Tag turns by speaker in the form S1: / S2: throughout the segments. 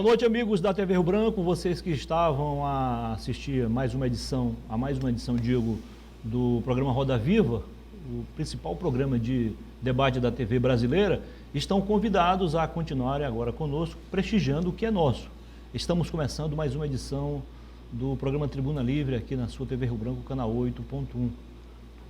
S1: Boa noite, amigos da TV Rio Branco, vocês que estavam a assistir a mais uma edição, digo, do programa Roda Viva, o principal programa de debate da TV brasileira, estão convidados a continuarem agora conosco, prestigiando o que é nosso. Estamos começando mais uma edição do programa Tribuna Livre aqui na sua TV Rio Branco, canal 8.1.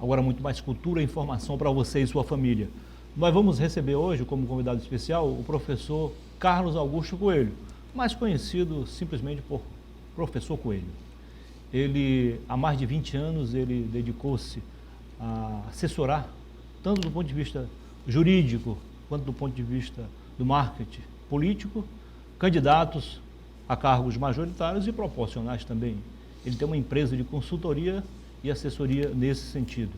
S1: Agora muito mais cultura e informação para você e sua família. Nós vamos receber hoje, como convidado especial, o professor Carlos Augusto Coelho, mais conhecido simplesmente por Professor Coelho. Ele, há mais de 20 anos, ele dedicou-se a assessorar, tanto do ponto de vista jurídico, quanto do ponto de vista do marketing político, candidatos a cargos majoritários e proporcionais também. Ele tem uma empresa de consultoria e assessoria nesse sentido.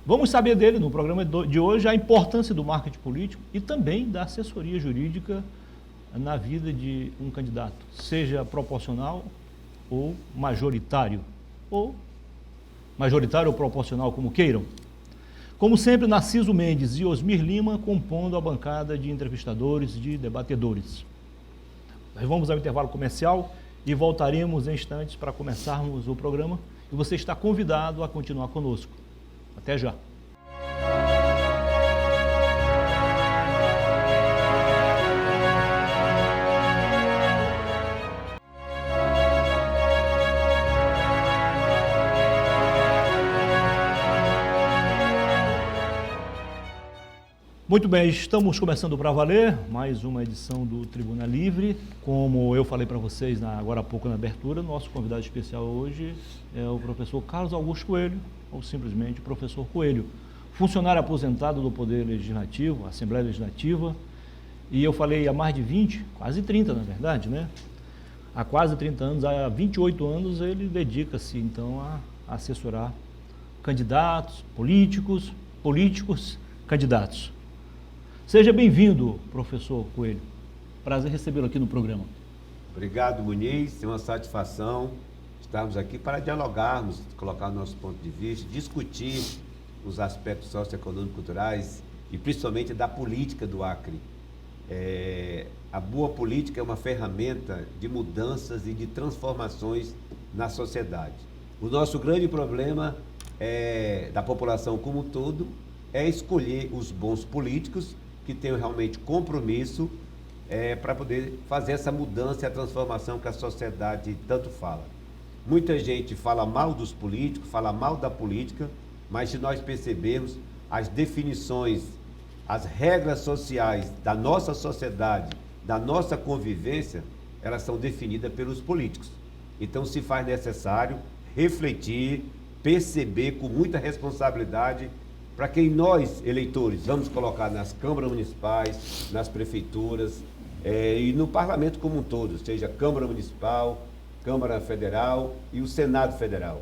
S1: Vamos saber dele, no programa de hoje, a importância do marketing político e também da assessoria jurídica na vida de um candidato, seja proporcional ou majoritário ou proporcional, como queiram. Como sempre, Narciso Mendes e Osmir Lima compondo a bancada de entrevistadores, de debatedores. Nós vamos ao intervalo comercial e voltaremos em instantes para começarmos o programa e você está convidado a continuar conosco. Até já. Muito bem, estamos começando para valer mais uma edição do Tribuna Livre. Como eu falei para vocês agora há pouco na abertura, nosso convidado especial hoje é o professor Carlos Augusto Coelho, ou simplesmente professor Coelho, funcionário aposentado do Poder Legislativo, Assembleia Legislativa, e eu falei há mais de 20, quase 30 na verdade, né? Há quase 30 anos, há 28 anos ele dedica-se então a assessorar candidatos, políticos, candidatos. Seja bem-vindo, professor Coelho. Prazer recebê-lo aqui no programa.
S2: Obrigado, Muniz. É uma satisfação estarmos aqui para dialogarmos, colocar o nosso ponto de vista, discutir os aspectos socioeconômicos, culturais e principalmente da política do Acre. A boa política é uma ferramenta de mudanças e de transformações na sociedade. O nosso grande problema da população como um todo é escolher os bons políticos que tenham realmente compromisso para poder fazer essa mudança e a transformação que a sociedade tanto fala. Muita gente fala mal dos políticos, fala mal da política, mas se nós percebermos as definições, as regras sociais da nossa sociedade, da nossa convivência, elas são definidas pelos políticos. Então se faz necessário refletir, perceber com muita responsabilidade para quem nós, eleitores, vamos colocar nas câmaras municipais, nas prefeituras e no parlamento como um todo, seja Câmara Municipal, Câmara Federal e o Senado Federal.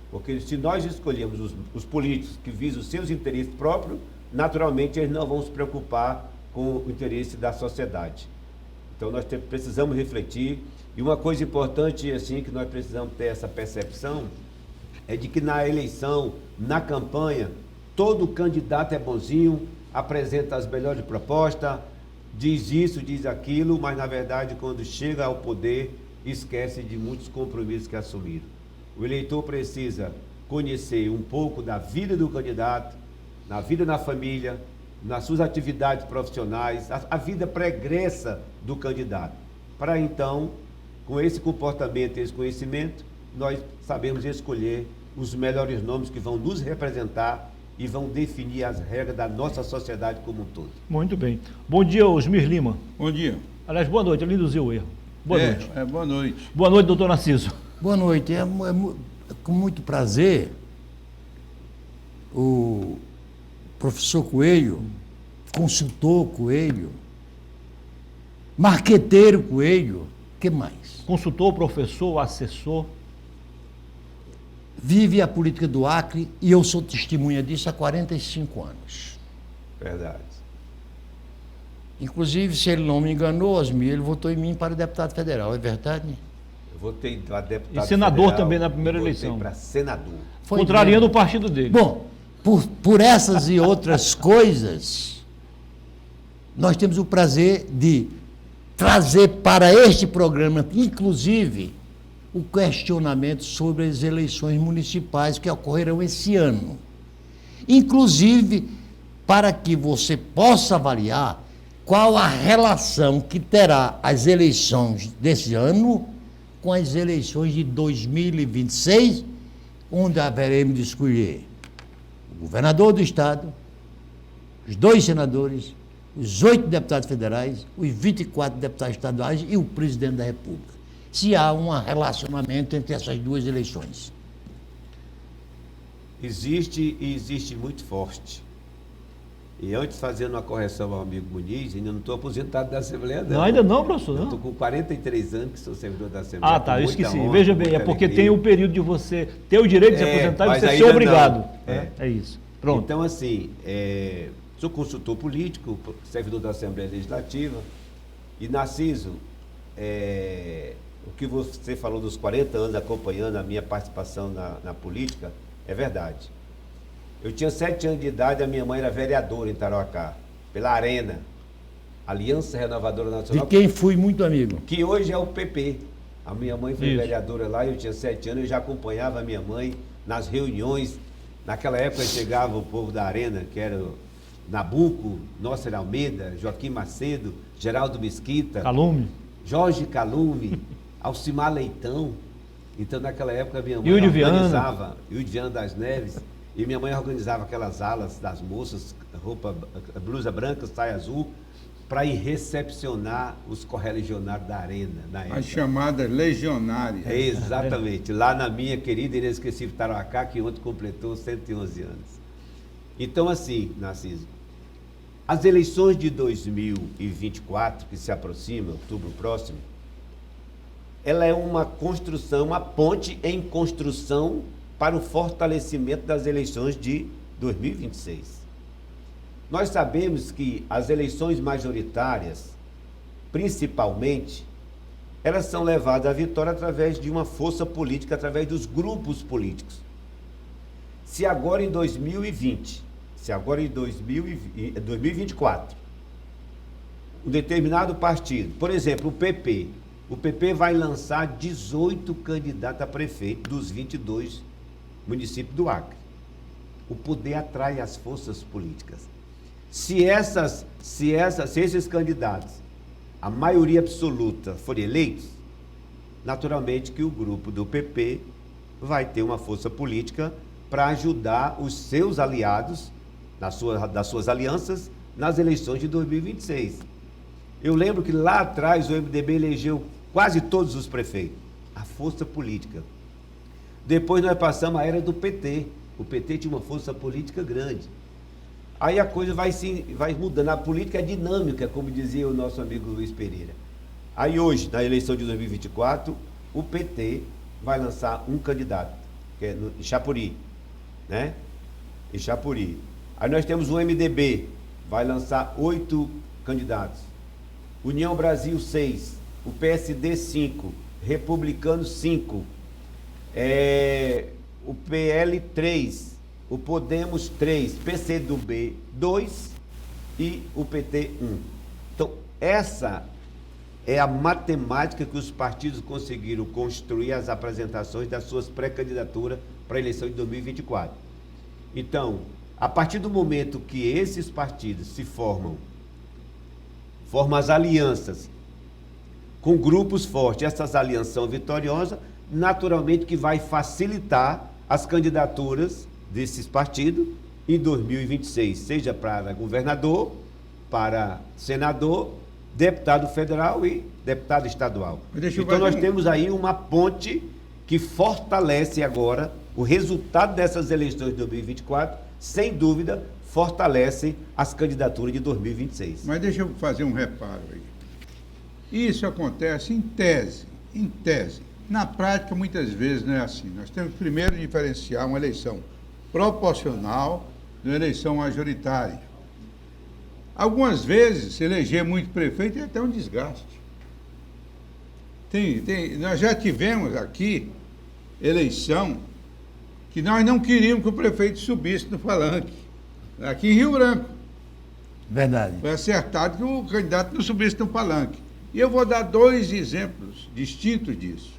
S2: Porque se nós escolhermos os políticos que visam os seus interesses próprios, naturalmente eles não vão se preocupar com o interesse da sociedade. Então nós precisamos refletir. E uma coisa importante assim que nós precisamos ter essa percepção é de que na eleição, na campanha, todo candidato é bonzinho, apresenta as melhores propostas, diz isso, diz aquilo, mas na verdade quando chega ao poder esquece de muitos compromissos que assumiram. O eleitor precisa conhecer um pouco da vida do candidato, na vida na família, nas suas atividades profissionais, a vida pregressa do candidato. Para então, com esse comportamento e esse conhecimento, nós sabemos escolher os melhores nomes que vão nos representar e vão definir as regras da nossa sociedade como um todo.
S1: Muito bem. Bom dia, Osmir Lima.
S3: Bom dia.
S1: Aliás, boa noite, ele induziu o erro. Boa noite.
S3: Boa noite.
S1: Boa noite, doutor Narciso.
S4: Boa noite. Com muito prazer, o professor Coelho, consultor Coelho, marqueteiro Coelho, o que mais?
S1: Consultor, professor, assessor.
S4: Vive a política do Acre e eu sou testemunha disso há 45 anos.
S2: Verdade.
S4: Inclusive, se ele não me enganou, Osmir, ele votou em mim para deputado federal, é verdade?
S2: Eu votei para deputado
S1: e senador
S2: federal,
S1: também na primeira eleição.
S2: para senador.
S1: Contrariando o partido dele.
S4: Bom, por essas e outras coisas, nós temos o prazer de trazer para este programa, inclusive, o questionamento sobre as eleições municipais que ocorrerão esse ano. Inclusive, para que você possa avaliar qual a relação que terá as eleições desse ano com as eleições de 2026, onde haveremos de escolher o governador do Estado, os 2 senadores, os 8 deputados federais, os 24 deputados estaduais e o presidente da República. Se há um relacionamento entre essas 2 eleições.
S2: Existe e existe muito forte. E antes, fazendo uma correção ao amigo Muniz, ainda não estou aposentado da Assembleia, não.
S1: Não, ainda não, professor.
S2: Eu estou com 43 anos que sou servidor da Assembleia.
S1: Ah, tá, eu esqueci.
S2: Honra,
S1: Veja bem, é porque
S2: alegria.
S1: tem o período de você ter o direito de se aposentar e
S2: mas
S1: você ser
S2: ainda
S1: obrigado.
S2: não.
S1: É isso. Pronto.
S2: Então, assim, sou consultor político, servidor da Assembleia Legislativa, e, Narciso, o que você falou dos 40 anos acompanhando a minha participação na política, é verdade. Eu tinha 7 anos de idade, a minha mãe era vereadora em Tarauacá, pela Arena, Aliança Renovadora Nacional.
S4: De quem fui muito amigo.
S2: Que hoje é o PP. A minha mãe foi
S1: Isso.
S2: vereadora lá, eu tinha 7 anos, eu já acompanhava a minha mãe nas reuniões. Naquela época chegava o povo da Arena, que era o Nabuco, Nócer Almeida, Joaquim Macedo, Geraldo Mesquita,
S1: Calume.
S2: Jorge Calume, Alcimar Leitão. Então, naquela época, minha mãe
S1: Yuri Viana.
S2: organizava, Yuri Viana das Neves, e minha mãe organizava aquelas alas das moças, blusa branca, saia azul, para ir recepcionar os correligionários da Arena, na época.
S3: As chamadas legionárias.
S2: Exatamente, lá na minha querida inesquecível Tarauacá, que ontem completou 111 anos. Então, assim, Narciso, as eleições de 2024, que se aproximam, outubro próximo, ela é uma construção, uma ponte em construção para o fortalecimento das eleições de 2026. Nós sabemos que as eleições majoritárias, principalmente, elas são levadas à vitória através de uma força política, através dos grupos políticos. Se agora em 2024, um determinado partido, por exemplo, o PP vai lançar 18 candidatos a prefeito dos 22 municípios do Acre. O poder atrai as forças políticas. Se esses candidatos, a maioria absoluta, forem eleitos, naturalmente que o grupo do PP vai ter uma força política para ajudar os seus aliados, das suas alianças, nas eleições de 2026. Eu lembro que lá atrás o MDB elegeu quase todos os prefeitos, a força política. Depois nós passamos a era do PT. O PT tinha uma força política grande. Aí a coisa vai mudando. A política é dinâmica, como dizia o nosso amigo Luiz Pereira. Aí hoje, na eleição de 2024, o PT vai lançar um candidato, que é em Chapuri, né? Em Chapuri. Aí nós temos o MDB, vai lançar 8 candidatos. União Brasil 6, o PSD 5, Republicano 5, o PL 3, o Podemos 3, PCdoB 2 e o PT 1. Então, essa é a matemática que os partidos conseguiram construir as apresentações das suas pré-candidaturas para a eleição de 2024. Então, a partir do momento que esses partidos se formam as alianças com grupos fortes, essas alianças são vitoriosas, naturalmente que vai facilitar as candidaturas desses partidos em 2026, seja para governador, para senador, deputado federal e deputado estadual. Então nós temos aí uma ponte que fortalece agora o resultado dessas eleições de 2024, sem dúvida, fortalece as candidaturas de 2026.
S3: Mas deixa eu fazer um reparo aí. Isso acontece em tese. Na prática, muitas vezes não é assim. Nós temos primeiro diferenciar uma eleição proporcional de uma eleição majoritária. Algumas vezes, se eleger muito prefeito é até um desgaste. Nós já tivemos aqui eleição que nós não queríamos que o prefeito subisse no palanque, aqui em Rio Branco.
S4: Verdade.
S3: Foi acertado que o candidato não subisse no palanque. E eu vou dar 2 exemplos distintos disso.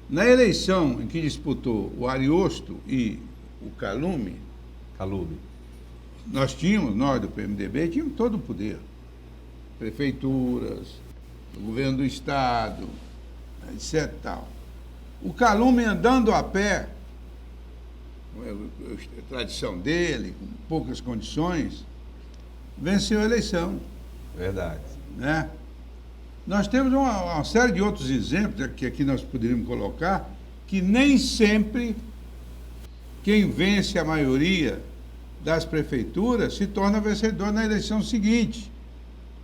S3: Na eleição em que disputou o Ariosto e o Calume, nós do PMDB, tínhamos todo o poder. Prefeituras, o governo do Estado, etc. Tal. O Calume andando a pé, a tradição dele, com poucas condições, venceu a eleição.
S2: Verdade.
S3: Né? Nós temos uma série de outros exemplos que aqui nós poderíamos colocar, que nem sempre quem vence a maioria das prefeituras se torna vencedor na eleição seguinte.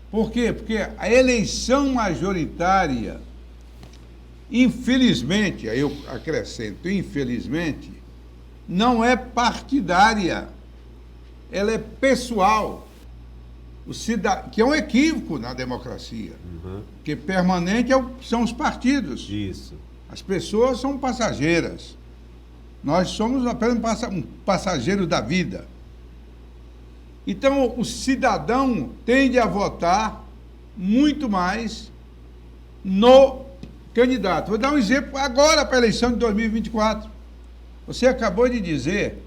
S3: Por quê? Porque a eleição majoritária, infelizmente, aí eu acrescento, infelizmente, não é partidária, ela é pessoal, que é um equívoco na democracia, porque permanente são os partidos.
S2: Isso.
S3: As pessoas são passageiras, nós somos apenas um passageiro da vida. Então, o cidadão tende a votar muito mais no candidato. Vou dar um exemplo agora para a eleição de 2024. Você acabou de dizer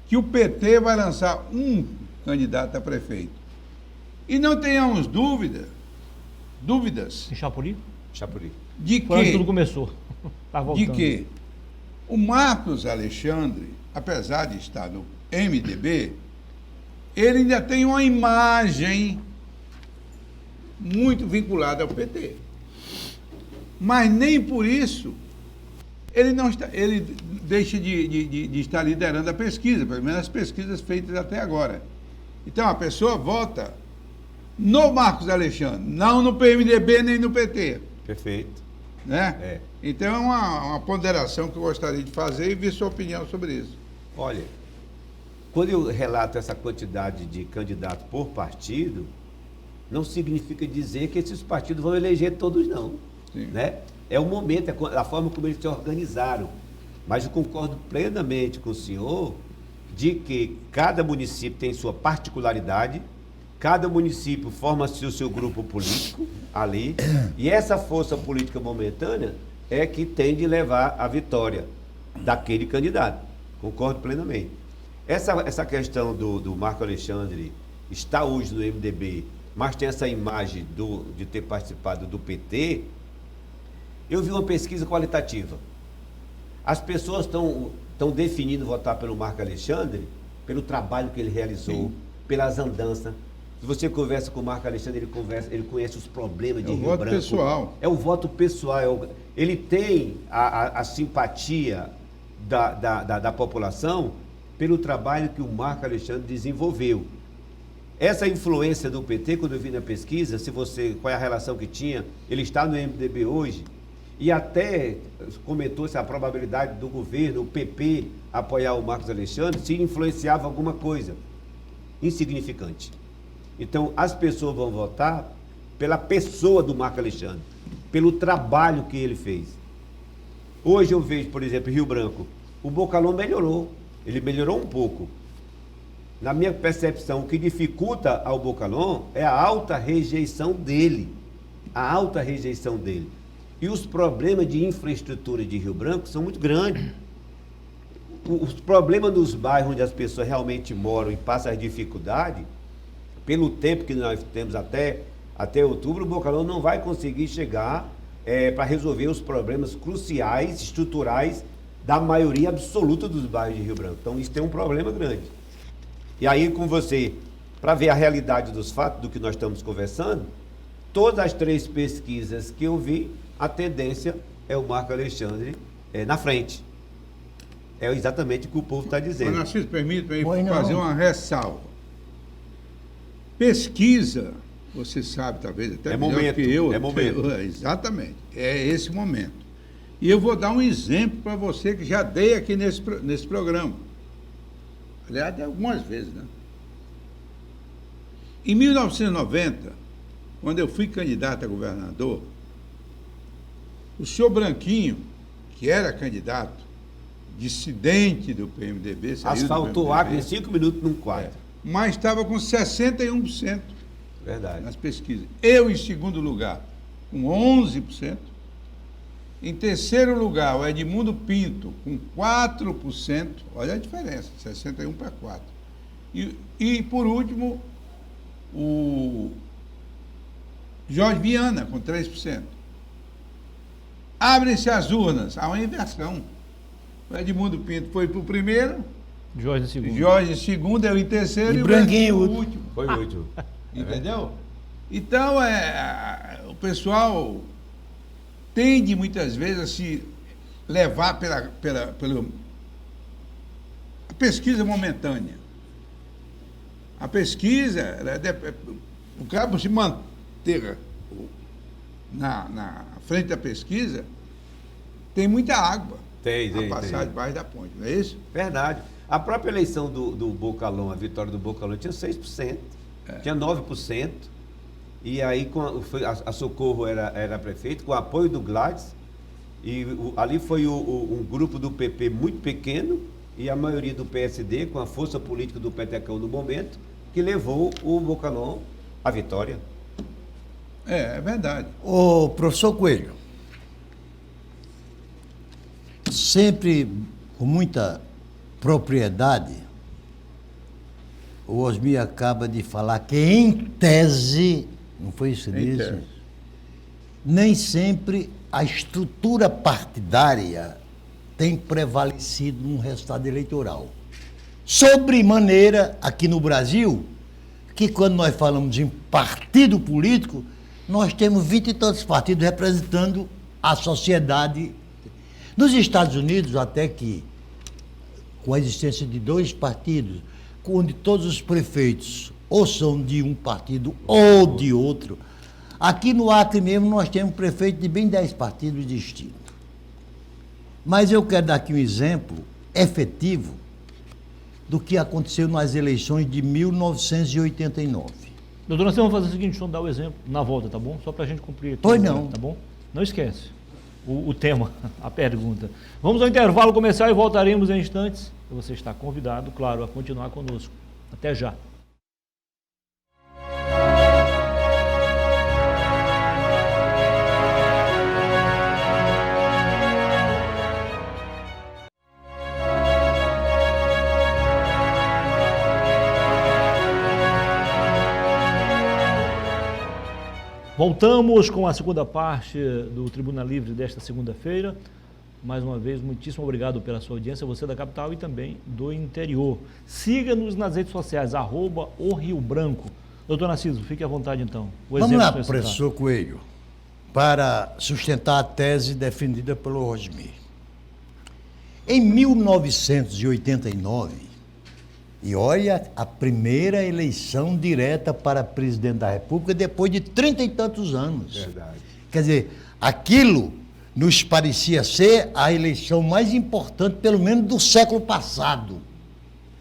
S3: que o PT vai lançar um candidato a prefeito. E não tenhamos dúvidas
S1: Em Chapuri?
S3: de
S1: Foi onde
S3: que,
S1: tudo começou. Tá voltando.
S3: de que o Marcos Alexandre, apesar de estar no MDB, ele ainda tem uma imagem muito vinculada ao PT. Mas nem por isso ele deixa de estar liderando a pesquisa, pelo menos as pesquisas feitas até agora. Então a pessoa vota no Marcos Alexandre, não no PMDB nem no PT.
S2: Perfeito.
S3: Né?
S2: É.
S3: Então é uma ponderação que eu gostaria de fazer e ver sua opinião sobre isso.
S2: Olha, quando eu relato essa quantidade de candidatos por partido, não significa dizer que esses partidos vão eleger todos, não.
S3: Sim.
S2: Né? É o momento, é a forma como eles se organizaram. Mas eu concordo plenamente com o senhor de que cada município tem sua particularidade, cada município forma-se o seu grupo político ali, e essa força política momentânea é que tem de levar a vitória daquele candidato. Concordo plenamente. Essa questão do Marco Alexandre está hoje no MDB, mas tem essa imagem de ter participado do PT. Eu vi uma pesquisa qualitativa. As pessoas estão definindo votar pelo Marco Alexandre pelo trabalho que ele realizou, pelas andanças. Se você conversa com o Marco Alexandre, ele conhece os problemas de Rio Branco.
S3: É o voto pessoal.
S2: É o voto pessoal. Ele tem a simpatia da população pelo trabalho que o Marco Alexandre desenvolveu. Essa influência do PT, quando eu vi na pesquisa, qual é a relação que tinha, ele está no MDB hoje, e até comentou-se a probabilidade do governo, o PP, apoiar o Marcos Alexandre, se influenciava alguma coisa. Insignificante. Então, as pessoas vão votar pela pessoa do Marcos Alexandre, pelo trabalho que ele fez. Hoje eu vejo, por exemplo, em Rio Branco, o Bocalhau melhorou. Ele melhorou um pouco. Na minha percepção, o que dificulta ao Bocalhau é a alta rejeição dele. A alta rejeição dele. E os problemas de infraestrutura de Rio Branco são muito grandes. Os problemas nos bairros onde as pessoas realmente moram e passam as dificuldades, pelo tempo que nós temos até outubro, o Bocalhau não vai conseguir chegar para resolver os problemas cruciais, estruturais, da maioria absoluta dos bairros de Rio Branco. Então, isso tem um problema grande. E aí, com você, para ver a realidade dos fatos, do que nós estamos conversando, todas as 3 pesquisas que eu vi, a tendência é o Marco Alexandre na frente. É exatamente o que o povo está dizendo.
S3: Mas, Narciso, permita-me fazer uma ressalva. Pesquisa, você sabe, talvez, até melhor que eu.
S2: É momento.
S3: Exatamente, é esse momento. E eu vou dar um exemplo para você que já dei aqui nesse programa. Aliás, algumas vezes, né? Em 1990, quando eu fui candidato a governador, o senhor Branquinho, que era candidato, dissidente do PMDB...
S2: Asfaltou água em 5 minutos num quadro.
S3: Mas estava com 61%.
S2: Verdade.
S3: nas pesquisas. Eu, em segundo lugar, com 11%. Em terceiro lugar, o Edmundo Pinto, com 4%. Olha a diferença, 61 para 4. E, por último, o Jorge Viana, com 3%. Abrem-se as urnas, há uma inversão. O Edmundo Pinto foi para o primeiro,
S1: Jorge segundo.
S3: Jorge segundo, eu em terceiro
S4: E
S3: o
S4: Branquinho,
S3: Branquinho, o último.
S2: Foi o último.
S3: Entendeu? Então, o pessoal tende muitas vezes a se levar pela pesquisa momentânea. A pesquisa, o cara se manter na frente da pesquisa, tem muita água
S2: Tem.
S3: a passar debaixo da ponte, não é isso?
S2: Verdade. A própria eleição do Bocalhão, a vitória do Bocalhão, tinha 6%, tinha 9%, e aí a Socorro era prefeito, com o apoio do Gladys, e ali foi um grupo do PP muito pequeno, e a maioria do PSD, com a força política do Petecão no momento, que levou o Bocalhão à vitória.
S3: É verdade.
S4: Ô, professor Coelho, sempre com muita propriedade, o Osmir acaba de falar que, em tese, não foi isso
S3: Em
S4: mesmo?
S3: tese.
S4: Nem sempre a estrutura partidária tem prevalecido no resultado eleitoral. Sobremaneira, aqui no Brasil, que quando nós falamos em partido político, nós temos 20 e tantos partidos representando a sociedade. Nos Estados Unidos, até que, com a existência de 2 partidos, onde todos os prefeitos ou são de um partido ou de outro, aqui no Acre mesmo nós temos prefeito de bem 10 partidos distintos. Mas eu quero dar aqui um exemplo efetivo do que aconteceu nas eleições de 1989.
S1: Doutor, nós vamos fazer o seguinte, vamos dar o exemplo na volta, tá bom? Só para a gente cumprir aqui.
S4: Pois não.
S1: Tá bom? Não esquece o tema, a pergunta. Vamos ao intervalo comercial e voltaremos em instantes. Você está convidado, claro, a continuar conosco. Até já. Voltamos com a segunda parte do Tribuna Livre desta segunda-feira. Mais uma vez, muitíssimo obrigado pela sua audiência, você da capital e também do interior. Siga-nos nas redes sociais, @o Rio Branco. Doutor Narciso, fique à vontade então.
S4: Vamos lá, professor Coelho, para sustentar a tese defendida pelo Osmir. Em 1989, e olha, a primeira eleição direta para presidente da República depois de 30 e tantos anos.
S2: Verdade.
S4: Quer dizer, aquilo nos parecia ser a eleição mais importante, pelo menos do século passado.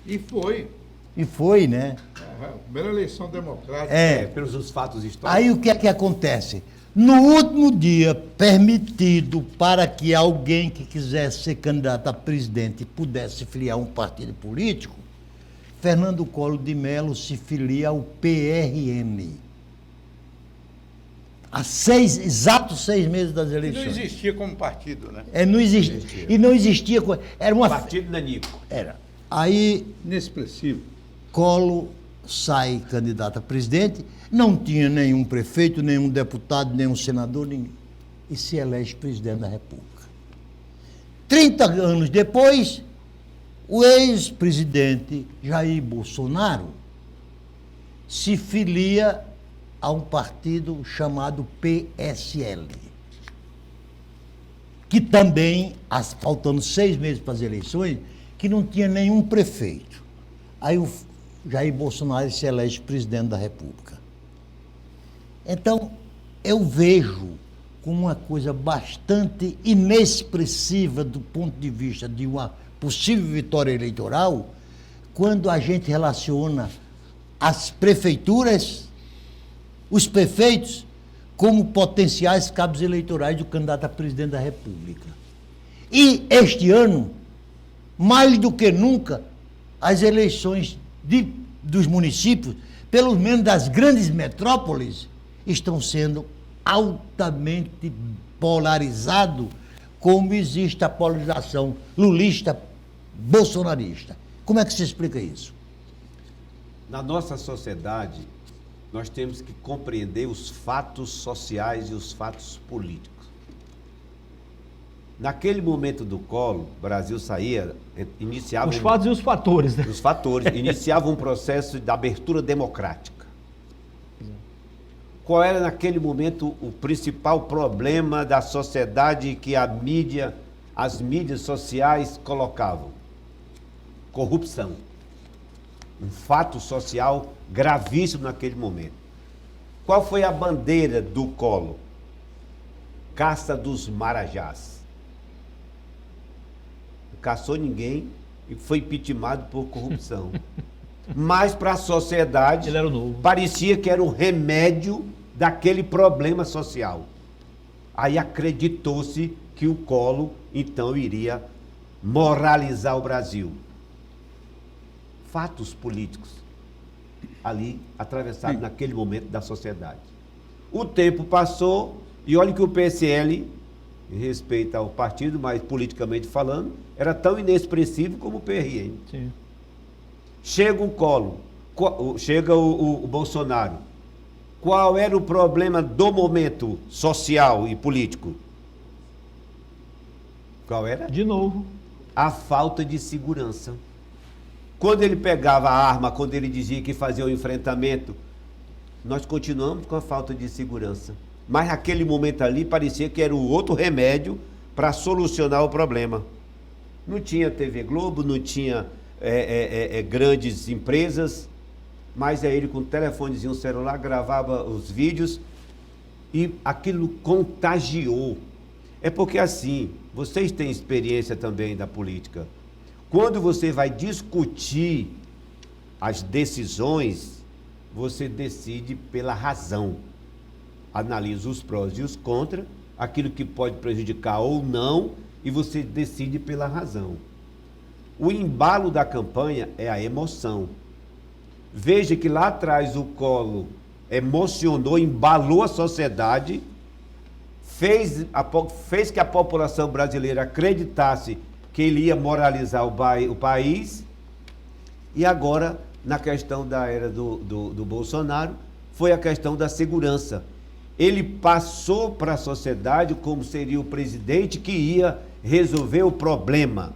S3: E foi.
S4: E foi, né?
S3: A primeira eleição democrática.
S2: Pelos fatos históricos.
S4: Aí o que é que acontece? No último dia permitido para que alguém que quisesse ser candidato a presidente pudesse filiar um partido político, Fernando Collor de Mello se filia ao PRM. Há exatos 6 meses das
S3: Não
S4: eleições.
S3: existia como partido, né?
S4: Não existia. E não existia. Era uma.
S2: Partido Nanico.
S4: Era. Aí
S3: Inexpressivo.
S4: Collor sai candidato a presidente, não tinha nenhum prefeito, nenhum deputado, nenhum senador, ninguém, e se elege presidente da República. 30 anos depois, o ex-presidente Jair Bolsonaro se filia a um partido chamado PSL, que também, faltando 6 meses para as eleições, que não tinha nenhum prefeito. Aí o Jair Bolsonaro se elege presidente da República. Então, eu vejo como uma coisa bastante inexpressiva do ponto de vista de uma possível vitória eleitoral, quando a gente relaciona as prefeituras, os prefeitos, como potenciais cabos eleitorais do candidato a presidente da República. E este ano, mais do que nunca, as eleições de dos municípios, pelo menos das grandes metrópoles, estão sendo altamente polarizados, como existe a polarização lulista-bolsonarista. Como é que se explica isso?
S2: Na nossa sociedade, nós temos que compreender os fatos sociais e os fatos políticos. Naquele momento do Collor, o Brasil iniciava...
S1: Os fatos e os fatores, né?
S2: Os fatores, iniciava um processo de abertura democrática. Qual era, naquele momento, o principal problema da sociedade que as mídias sociais colocavam? Corrupção. Um fato social gravíssimo naquele momento. Qual foi a bandeira do Collor? Caça dos marajás. Não caçou ninguém e foi impeachmentado por corrupção. Mas para a sociedade,
S1: ele era o novo.
S2: Parecia que era o remédio daquele problema social. Aí acreditou-se que o Collor, então, iria moralizar o Brasil. Fatos políticos ali atravessados naquele momento da sociedade. O tempo passou e olha que o PSL, em respeito ao partido, mas politicamente falando, era tão inexpressivo como o PRN.
S1: Sim.
S2: Chega o Collor, chega o Bolsonaro. Qual era o problema do momento social e político? Qual era?
S1: De novo.
S2: A falta de segurança. Quando ele pegava a arma, quando ele dizia que fazia o enfrentamento, nós continuamos com a falta de segurança. Mas naquele momento ali parecia que era o outro remédio para solucionar o problema. Não tinha TV Globo, não tinha grandes empresas, mas aí ele com o telefonezinho celular gravava os vídeos e aquilo contagiou. É porque assim, vocês têm experiência também da política. Quando você vai discutir as decisões, você decide pela razão. Analisa os prós e os contras, aquilo que pode prejudicar ou não, e você decide pela razão. O embalo da campanha é a emoção. Veja que lá atrás o Collor emocionou, embalou a sociedade, fez que a população brasileira acreditasse que ele ia moralizar o país, e agora, na questão da era do Bolsonaro, foi a questão da segurança. Ele passou para a sociedade como seria o presidente que ia resolver o problema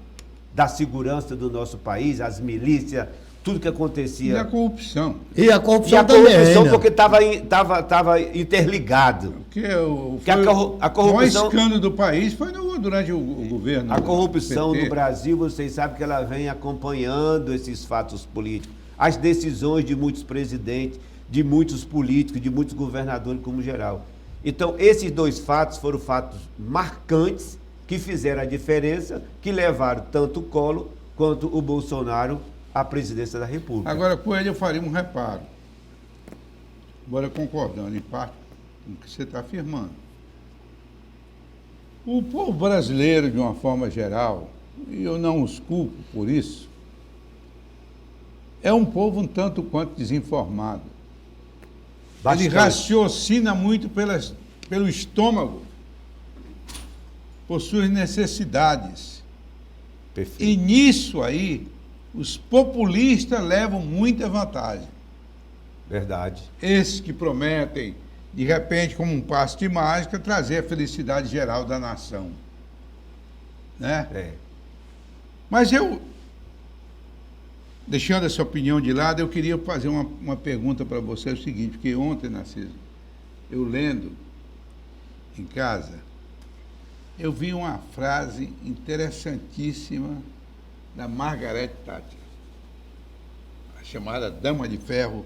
S2: da segurança do nosso país, as milícias, tudo que acontecia.
S3: E a corrupção.
S4: E a corrupção
S2: também.
S4: corrupção
S2: Porque estava interligado.
S3: Porque
S2: a corrupção...
S3: O maior escândalo do país foi durante o governo.
S2: A corrupção
S3: PT.
S2: no Brasil, vocês sabem que ela vem acompanhando esses fatos políticos. As decisões de muitos presidentes, de muitos políticos, de muitos governadores como geral. Então, esses dois fatos foram fatos marcantes que fizeram a diferença, que levaram tanto o Collor quanto o Bolsonaro à presidência da República.
S3: Agora, com ele eu faria um reparo. Embora concordando em parte com o que você está afirmando. O povo brasileiro, de uma forma geral, e eu não os culpo por isso, é um povo um tanto quanto desinformado.
S2: Bastante.
S3: Ele raciocina muito pelo estômago, por suas necessidades.
S2: Perfeito.
S3: E nisso aí, os populistas levam muita vantagem.
S2: Verdade.
S3: Esses que prometem, de repente, como um passe de mágica, trazer a felicidade geral da nação. Né?
S2: É.
S3: Mas eu, deixando essa opinião de lado, eu queria fazer uma pergunta para você, é o seguinte, porque ontem, Narciso, eu lendo em casa, eu vi uma frase interessantíssima da Margaret Thatcher, a chamada Dama de Ferro,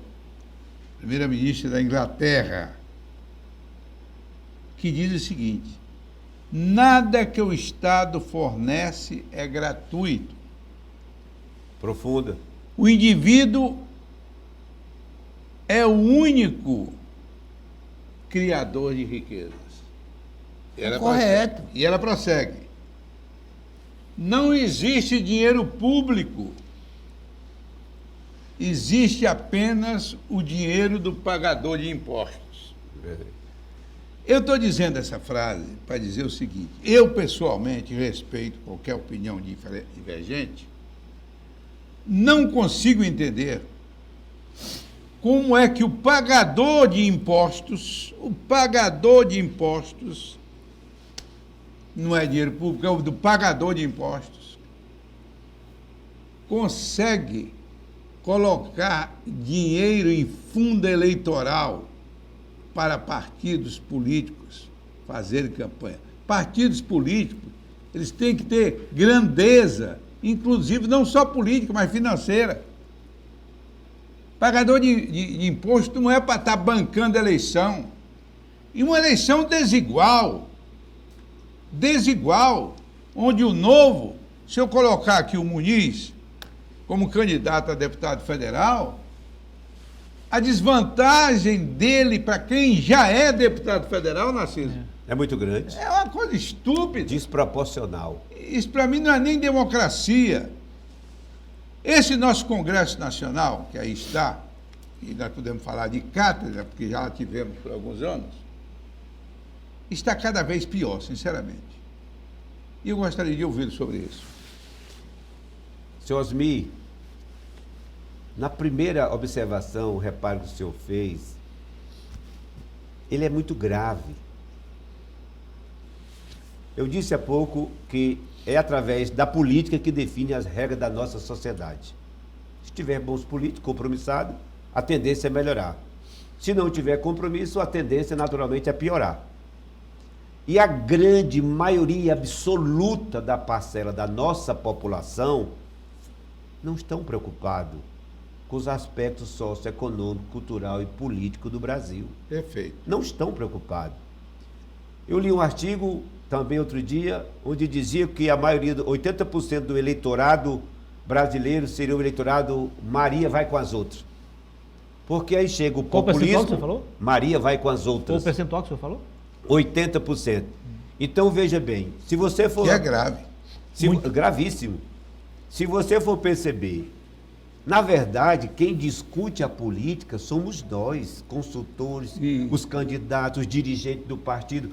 S3: primeira-ministra da Inglaterra, que diz o seguinte: nada que o Estado fornece é gratuito.
S2: Profunda.
S3: O indivíduo é o único criador de riquezas.
S4: Correto.
S3: E ela prossegue. Não existe dinheiro público. existe apenas o dinheiro do pagador de impostos. Eu estou dizendo essa frase para dizer o seguinte: eu, pessoalmente, respeito qualquer opinião divergente, não consigo entender como é que o pagador de impostos, não é dinheiro público, é o do pagador de impostos, consegue colocar dinheiro em fundo eleitoral para partidos políticos fazerem campanha. Partidos políticos, eles têm que ter grandeza, inclusive não só política, mas financeira. Pagador de imposto não é para estar bancando eleição. E uma eleição desigual, onde o Novo, se eu colocar aqui o Muniz como candidato a deputado federal, a desvantagem dele para quem já é deputado federal, Narciso,
S2: É muito grande.
S3: é uma coisa estúpida.
S2: Desproporcional.
S3: Isso para mim não é nem democracia. Esse nosso Congresso Nacional, que aí está, e nós podemos falar de cátedra, porque já a tivemos por alguns anos, está cada vez pior, sinceramente. E eu gostaria de ouvir sobre isso.
S2: Senhor Osmi, na primeira observação, o reparo que o senhor fez, ele é muito grave. Eu disse há pouco que é através da política que define as regras da nossa sociedade. Se tiver bons políticos, compromissados, a tendência é melhorar. Se não tiver compromisso, a tendência naturalmente é piorar. E a grande maioria absoluta da parcela da nossa população não estão preocupados com os aspectos socioeconômico, cultural e político do Brasil.
S3: Perfeito.
S2: Não estão preocupados. Eu li um artigo também outro dia, onde dizia que a maioria, 80% do eleitorado brasileiro seria o eleitorado Maria vai com as outras. Porque aí chega o
S1: Qual o percentual
S2: populismo,
S1: que você falou?
S2: Maria vai com as
S1: Qual o
S2: outras.
S1: percentual que o senhor falou?
S2: 80%. Então veja bem, se você for...
S3: Que é grave.
S2: Gravíssimo. Se você for perceber, na verdade, quem discute a política somos nós, consultores, os candidatos, os dirigentes do partido.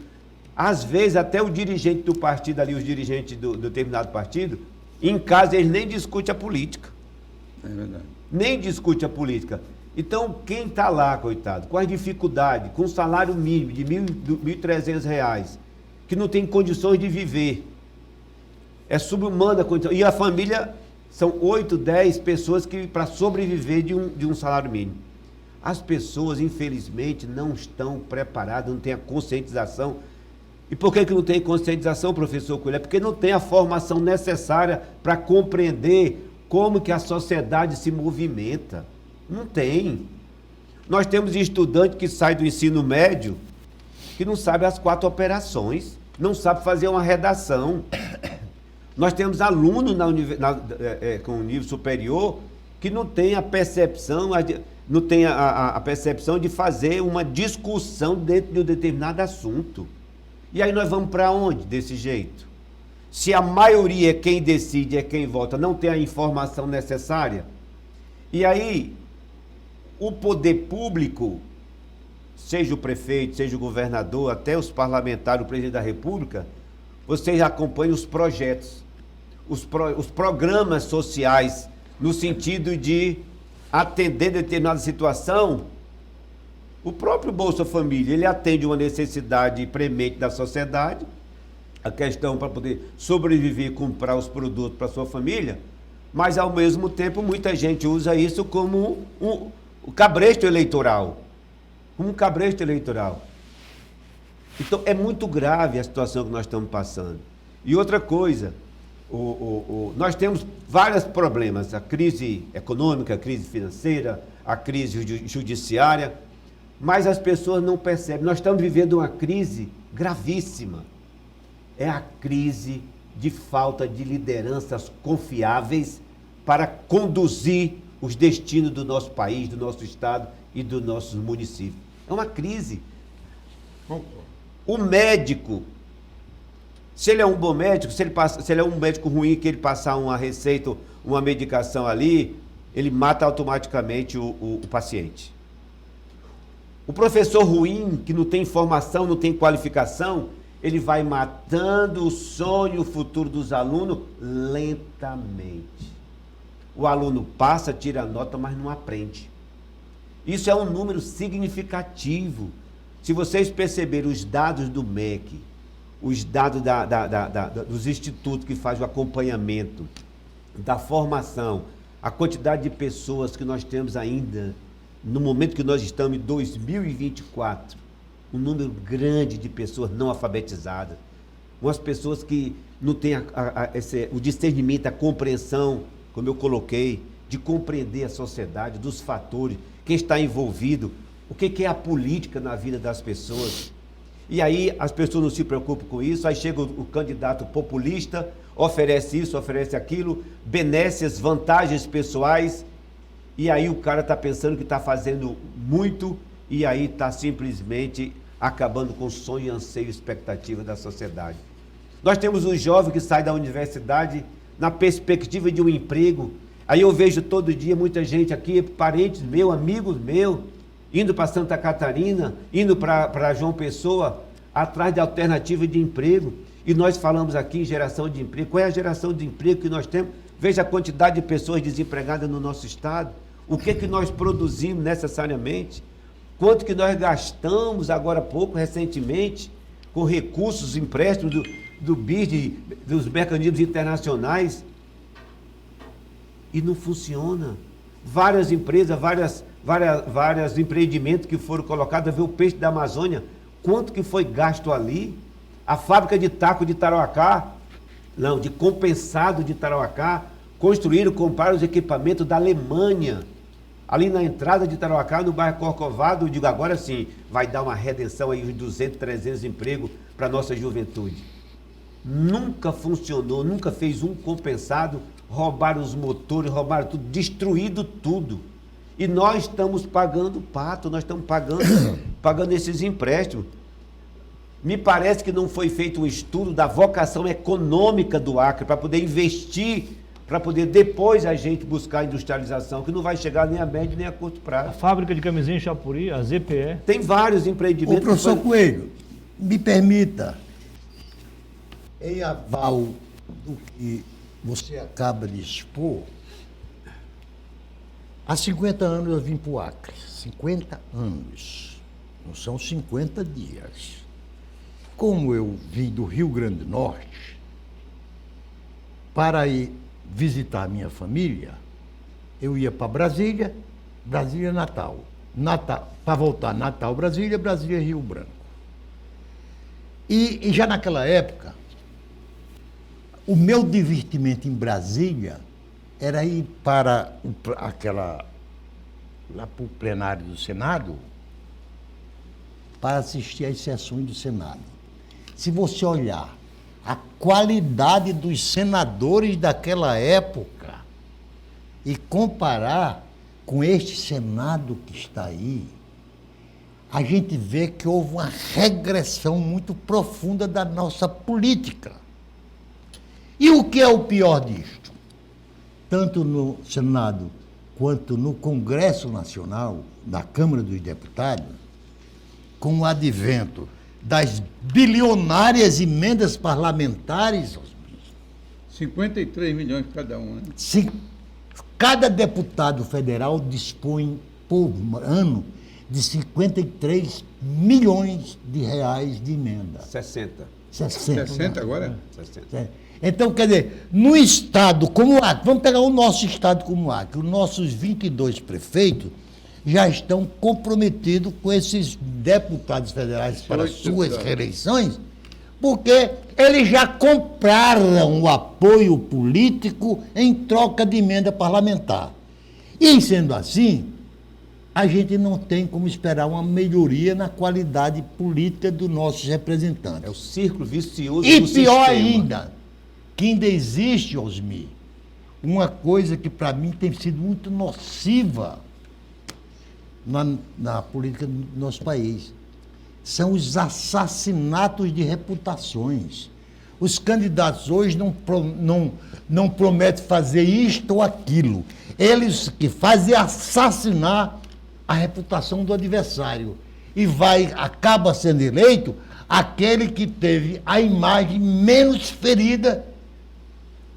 S2: Às vezes, até o dirigente do partido ali, os dirigentes do determinado partido, em casa eles nem discutem a política.
S3: É verdade.
S2: Nem discute a política. Então, quem está lá, coitado, com as dificuldades, com o salário mínimo de R$ 1.300, que não tem condições de viver, é subhumana a condição. E a família são 8, 10 pessoas que para sobreviver de um salário mínimo. As pessoas, infelizmente, não estão preparadas, não têm a conscientização. E por que não tem conscientização, professor Coelho? É porque não tem a formação necessária para compreender como que a sociedade se movimenta. Não tem. Nós temos estudantes que saem do ensino médio que não sabem as 4 operações, não sabem fazer uma redação. Nós temos alunos com nível superior que não tem a percepção, não tem a percepção de fazer uma discussão dentro de um determinado assunto. E aí nós vamos para onde desse jeito? Se a maioria é quem decide, é quem vota, não tem a informação necessária, e aí o poder público, seja o prefeito, seja o governador, até os parlamentares, o presidente da República, vocês acompanham os projetos, os programas sociais, no sentido de atender determinada situação. O próprio Bolsa Família, ele atende uma necessidade premente da sociedade, a questão para poder sobreviver e comprar os produtos para a sua família, mas ao mesmo tempo muita gente usa isso como um cabresto eleitoral. Um cabresto eleitoral. Então é muito grave a situação que nós estamos passando. E outra coisa, nós temos vários problemas, a crise econômica, a crise financeira, a crise judiciária, mas as pessoas não percebem. Nós estamos vivendo uma crise gravíssima. É a crise de falta de lideranças confiáveis para conduzir os destinos do nosso país, do nosso estado e dos nossos municípios. É uma crise. O médico, se ele é um bom médico, se ele é um médico ruim, que ele passar uma receita, uma medicação ali, ele mata automaticamente o paciente. O professor ruim, que não tem formação, não tem qualificação, ele vai matando o sonho, o futuro dos alunos lentamente. O aluno passa, tira a nota, mas não aprende. Isso é um número significativo. Se vocês perceberem os dados do MEC, os dados dos institutos que fazem o acompanhamento, da formação, a quantidade de pessoas que nós temos ainda, no momento que nós estamos em 2024, um número grande de pessoas não alfabetizadas, umas pessoas que não têm o discernimento, a compreensão, como eu coloquei, de compreender a sociedade, dos fatores, quem está envolvido, o que é a política na vida das pessoas. E aí as pessoas não se preocupam com isso, aí chega o candidato populista, oferece isso, oferece aquilo, benécias, vantagens pessoais, e aí o cara está pensando que está fazendo muito, e aí está simplesmente acabando com o sonho, anseio e expectativa da sociedade. Nós temos um jovem que sai da universidade na perspectiva de um emprego. Aí eu vejo todo dia muita gente aqui, parentes meus, amigos meus, indo para Santa Catarina, indo para João Pessoa, atrás de alternativa de emprego. E nós falamos aqui em geração de emprego. Qual é a geração de emprego que nós temos? Veja a quantidade de pessoas desempregadas no nosso estado. O que que nós produzimos necessariamente? Quanto que nós gastamos agora há pouco, recentemente, com recursos, empréstimos do BID, dos mecanismos internacionais, e não funciona. Várias empresas, vários empreendimentos que foram colocados, ver o peixe da Amazônia, quanto que foi gasto ali? A fábrica de taco de Tarauacá, não, de compensado de Tarauacá, compraram os equipamentos da Alemanha, ali na entrada de Tarauacá, no bairro Corcovado. Eu digo, agora sim, vai dar uma redenção aí, uns 200, 300 empregos para a nossa juventude. Nunca funcionou, nunca fez um compensado, roubaram os motores, roubaram tudo, destruído tudo. E nós estamos pagando o pato, nós estamos pagando esses empréstimos. Me parece que não foi feito um estudo da vocação econômica do Acre, para poder investir, para poder depois a gente buscar a industrialização, que não vai chegar nem a médio nem a curto
S1: A
S2: prazo.
S1: fábrica de camisinha em Chapuri, a ZPE.
S2: Tem vários
S4: Ô,
S2: empreendimentos.
S4: professor Coelho, me permita, em aval do que você acaba de expor, há 50 anos eu vim para o Acre, 50 anos, não são 50 dias. Como eu vim do Rio Grande do Norte, para ir visitar minha família, eu ia para Brasília, Natal. Para voltar, Natal, Brasília, Rio Branco. E já naquela época, o meu divertimento em Brasília era ir para lá para o plenário do Senado, para assistir às sessões do Senado. Se você olhar a qualidade dos senadores daquela época e comparar com este Senado que está aí, a gente vê que houve uma regressão muito profunda da nossa política. E o que é o pior disto? Tanto no Senado quanto no Congresso Nacional, na Câmara dos Deputados, com o advento das bilionárias emendas parlamentares,
S3: 53 milhões cada um, né?
S4: Cada deputado federal dispõe por ano de 53 milhões de reais de emenda.
S2: 60.
S3: 60 agora?
S2: 60.
S4: Então, quer dizer, no estado como o Acre, vamos pegar o nosso estado como o Acre, os nossos 22 prefeitos já estão comprometidos com esses deputados federais para suas reeleições, porque eles já compraram o apoio político em troca de emenda parlamentar. E, sendo assim, a gente não tem como esperar uma melhoria na qualidade política dos nossos representantes.
S2: É o círculo vicioso
S4: E
S2: do
S4: pior
S2: sistema.
S4: ainda, que ainda existe, Osmir, uma coisa que para mim tem sido muito nociva na política do nosso país. São os assassinatos de reputações. Os candidatos hoje não prometem fazer isto ou aquilo. Eles que fazem é assassinar a reputação do adversário. E acaba sendo eleito aquele que teve a imagem menos ferida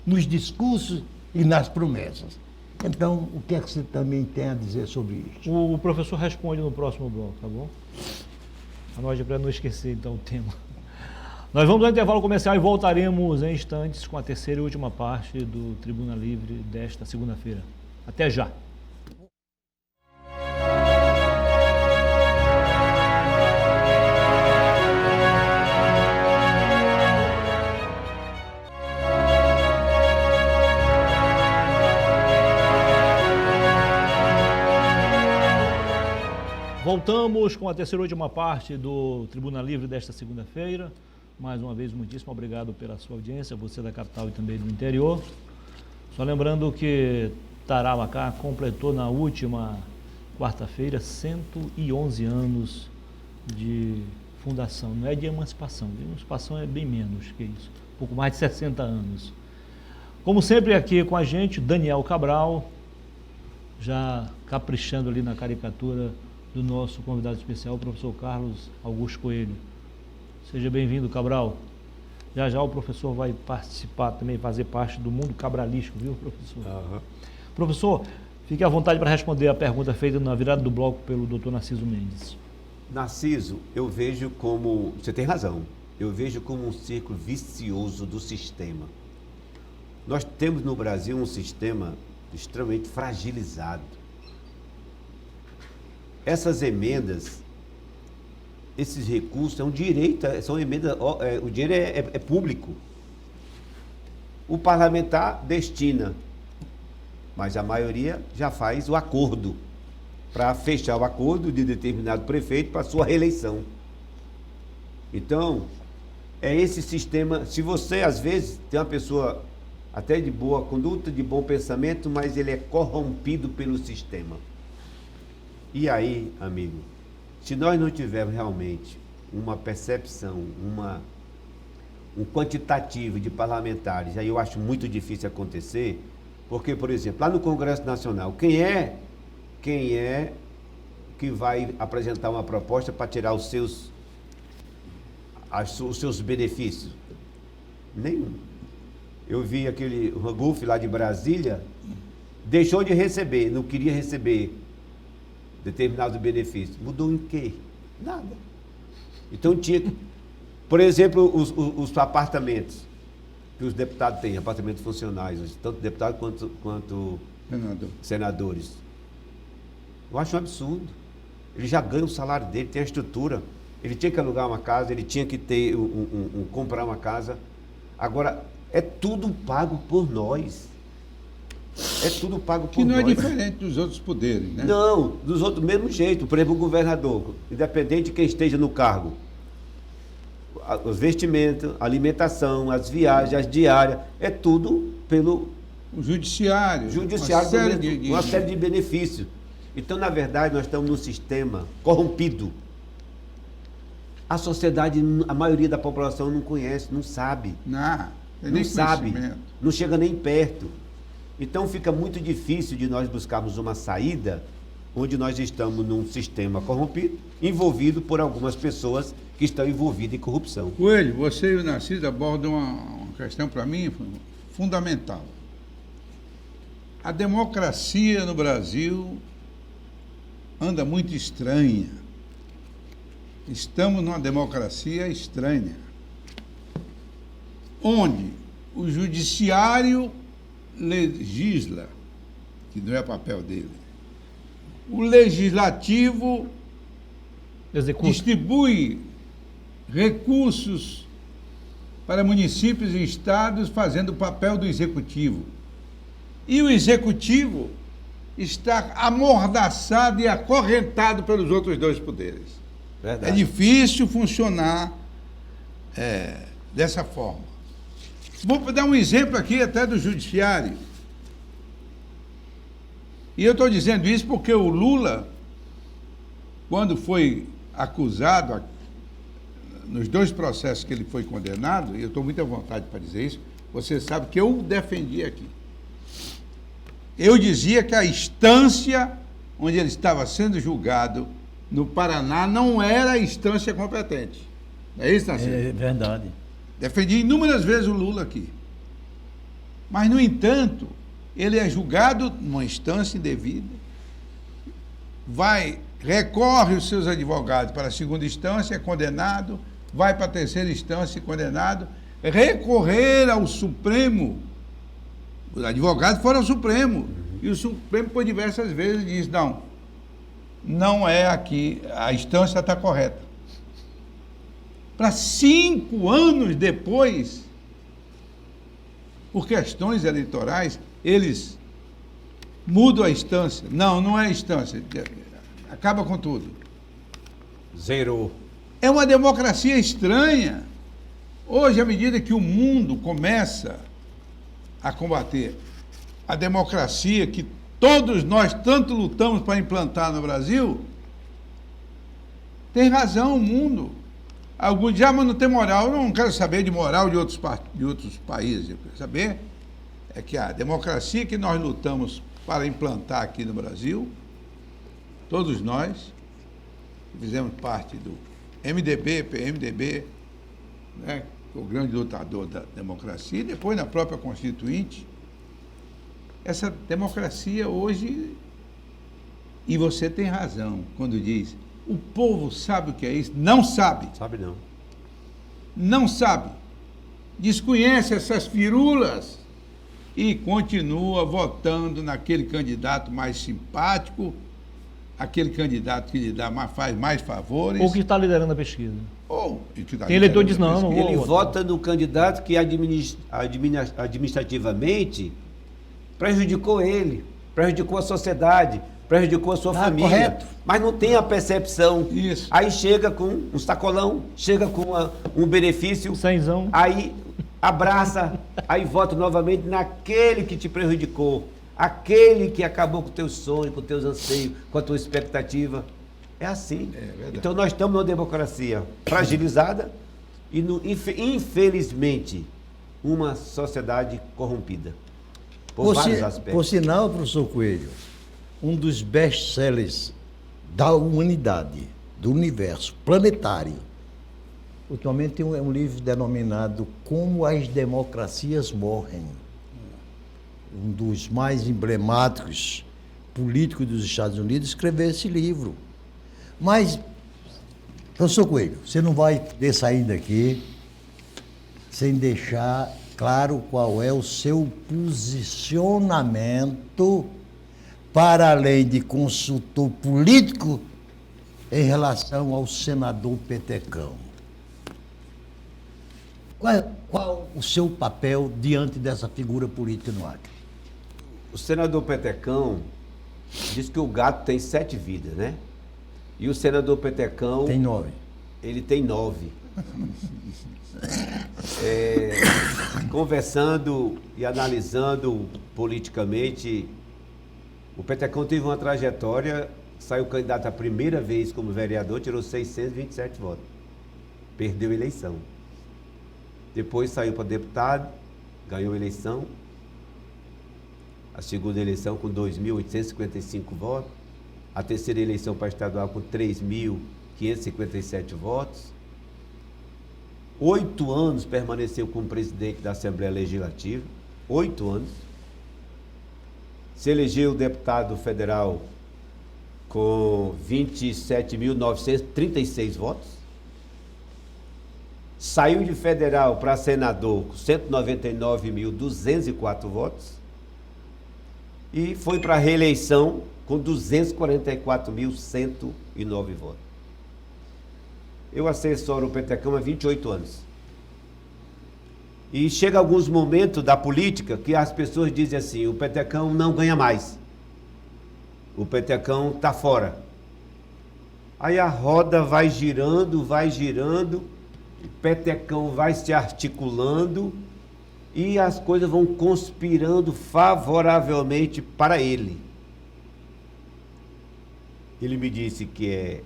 S4: nos discursos e nas promessas. Então, o que é que você também tem a dizer sobre isso?
S1: O professor responde no próximo bloco, tá bom? Anote para não esquecer, então, o tema. Nós vamos ao intervalo comercial e voltaremos em instantes com a terceira e última parte do Tribuna Livre desta segunda-feira. Até já! Voltamos com a terceira e última parte do Tribuna Livre desta segunda-feira. Mais uma vez, muitíssimo obrigado pela sua audiência, você da capital e também do interior. Só lembrando que Tarauacá completou na última quarta-feira 111 anos de fundação. Não é de emancipação, de emancipação é bem menos que isso, pouco mais de 60 anos. Como sempre aqui com a gente, Daniel Cabral, já caprichando ali na caricatura do nosso convidado especial, o professor Carlos Augusto Coelho. Seja bem-vindo, Cabral. Já já o professor vai participar também, fazer parte do mundo cabralístico, viu, professor?
S2: Uhum.
S1: Professor, fique à vontade para responder a pergunta feita na virada do bloco pelo doutor Narciso Mendes.
S2: Narciso, eu vejo como, você tem razão, eu vejo como um círculo vicioso do sistema. Nós temos no Brasil um sistema extremamente fragilizado. Essas emendas, esses recursos são direito, são emendas, o dinheiro é público. O parlamentar destina, mas a maioria já faz o acordo para fechar o acordo de determinado prefeito para sua reeleição. Então, é esse sistema. Se você, às vezes, tem uma pessoa até de boa conduta, de bom pensamento, mas ele é corrompido pelo sistema. E aí, amigo, se nós não tivermos realmente uma percepção, um quantitativo de parlamentares, aí eu acho muito difícil acontecer, porque, por exemplo, lá no Congresso Nacional, quem é que vai apresentar uma proposta para tirar os seus benefícios? Nenhum. Eu vi aquele Rangulf lá de Brasília, deixou de receber, não queria receber determinado benefício. Mudou em quê? Nada. Então tinha, por exemplo, os apartamentos que os deputados têm, apartamentos funcionais, tanto deputados quanto senadores. Eu acho um absurdo. Ele já ganha o salário dele, tem a estrutura. Ele tinha que alugar uma casa, ele tinha que ter comprar uma casa. Agora, é tudo pago por nós. É tudo pago por nós.
S3: Que não é diferente dos outros poderes, né?
S2: Não, dos outros do mesmo jeito. Por exemplo, o governador, independente de quem esteja no cargo, os vestimentos, a alimentação, as viagens, as diárias, é tudo pelo
S3: o judiciário.
S2: Uma série de benefícios. Então, na verdade, nós estamos num sistema corrompido. A sociedade, a maioria da população não conhece, não sabe.
S3: Não
S2: sabe, não chega nem perto. Então fica muito difícil de nós buscarmos uma saída onde nós estamos num sistema corrompido, envolvido por algumas pessoas que estão envolvidas em corrupção.
S3: Coelho, você e o Narciso abordam uma questão para mim fundamental. A democracia no Brasil anda muito estranha. Estamos numa democracia estranha, onde o judiciário legisla, que não é papel dele. O legislativo distribui recursos para municípios e estados, fazendo o papel do executivo. E o executivo está amordaçado e acorrentado pelos outros dois poderes.
S2: Verdade.
S3: É difícil funcionar dessa forma. Vou dar um exemplo aqui até do judiciário. E eu estou dizendo isso porque o Lula, quando foi acusado nos 2 processos que ele foi condenado, e eu estou muito à vontade para dizer isso, você sabe que eu defendi aqui. Eu dizia que a instância onde ele estava sendo julgado no Paraná não era a instância competente. É isso, Narciso?
S5: É verdade.
S3: Defendi inúmeras vezes o Lula aqui. Mas, no entanto, ele é julgado numa instância indevida, recorre os seus advogados para a segunda instância, é condenado, vai para a terceira instância, condenado, recorrer ao Supremo. Os advogados foram ao Supremo. E o Supremo, por diversas vezes, diz, não é aqui, a instância está correta. Para 5 anos depois, por questões eleitorais, eles mudam a instância. Não é a instância. Acaba com tudo.
S2: Zerou.
S3: É uma democracia estranha. Hoje, à medida que o mundo começa a combater a democracia que todos nós tanto lutamos para implantar no Brasil, tem razão o mundo. Alguns dizem, mas não tem moral. Eu não quero saber de moral de outros países. Eu quero saber é que a democracia que nós lutamos para implantar aqui no Brasil, todos nós, fizemos parte do MDB, PMDB, né, o grande lutador da democracia, e depois na própria Constituinte, essa democracia hoje, e você tem razão quando diz, o povo sabe o que é isso? Não sabe.
S2: Sabe não.
S3: Não sabe. Desconhece essas firulas e continua votando naquele candidato mais simpático, aquele candidato que lhe dá faz mais favores.
S1: Ou que está liderando a pesquisa.
S3: Tem
S1: eleitor diz, não vou
S2: Ele
S1: votar.
S2: vota no candidato que administrativamente prejudicou ele, prejudicou a sociedade, prejudicou a sua família.
S5: Correto.
S2: Mas não tem a percepção.
S3: Isso.
S2: Aí chega com um sacolão, chega com um benefício,
S1: Cenzão.
S2: aí abraça, aí vota novamente naquele que te prejudicou, aquele que acabou com o teu sonho, com os teus anseios, com a tua expectativa. É assim.
S3: verdade.
S2: Então nós estamos numa democracia fragilizada e, infelizmente, uma sociedade corrompida. Por vários aspectos.
S5: Por sinal, professor Coelho, um dos best-sellers da humanidade, do universo planetário, ultimamente tem um livro denominado Como as Democracias Morrem. Um dos mais emblemáticos políticos dos Estados Unidos escreveu esse livro. Mas, professor Coelho, você não vai poder sair daqui sem deixar claro qual é o seu posicionamento, para além de consultor político, em relação ao senador Petecão. Qual o seu papel diante dessa figura política no Acre?
S2: O senador Petecão diz que o gato tem 7 vidas, né? E o senador Petecão...
S5: Tem 9.
S2: Ele tem 9. Conversando e analisando politicamente, o Petecão teve uma trajetória, saiu candidato a primeira vez como vereador, tirou 627 votos. Perdeu a eleição. Depois saiu para deputado, ganhou a eleição. A segunda eleição com 2.855 votos. A terceira eleição para estadual com 3.557 votos. 8 anos permaneceu como presidente da Assembleia Legislativa. 8 anos. Se elegeu deputado federal com 27.936 votos. Saiu de federal para senador com 199.204 votos. E foi para a reeleição com 244.109 votos. Eu assessoro o Petecão há 28 anos. E chega alguns momentos da política que as pessoas dizem assim, o Petecão não ganha mais. O Petecão está fora. Aí a roda vai girando, o Petecão vai se articulando e as coisas vão conspirando favoravelmente para ele. Ele me disse que é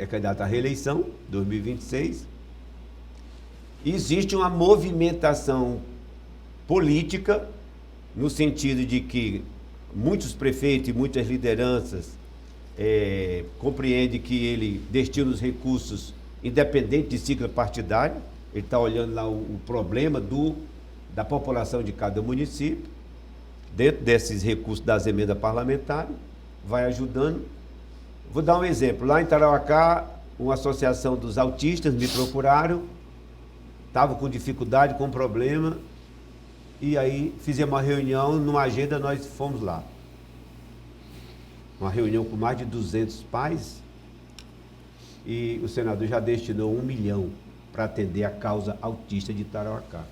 S2: candidato à reeleição, 2026, existe uma movimentação política, no sentido de que muitos prefeitos e muitas lideranças compreendem que ele destina os recursos independente de sigla partidária, ele está olhando lá o problema da população de cada município, dentro desses recursos das emendas parlamentares, vai ajudando. Vou dar um exemplo, lá em Tarauacá, uma associação dos autistas me procuraram, estava com dificuldade, com problema, e aí fizemos uma reunião, numa agenda nós fomos lá. Uma reunião com mais de 200 pais, e o senador já destinou 1 milhão para atender a causa autista de Tarauacá.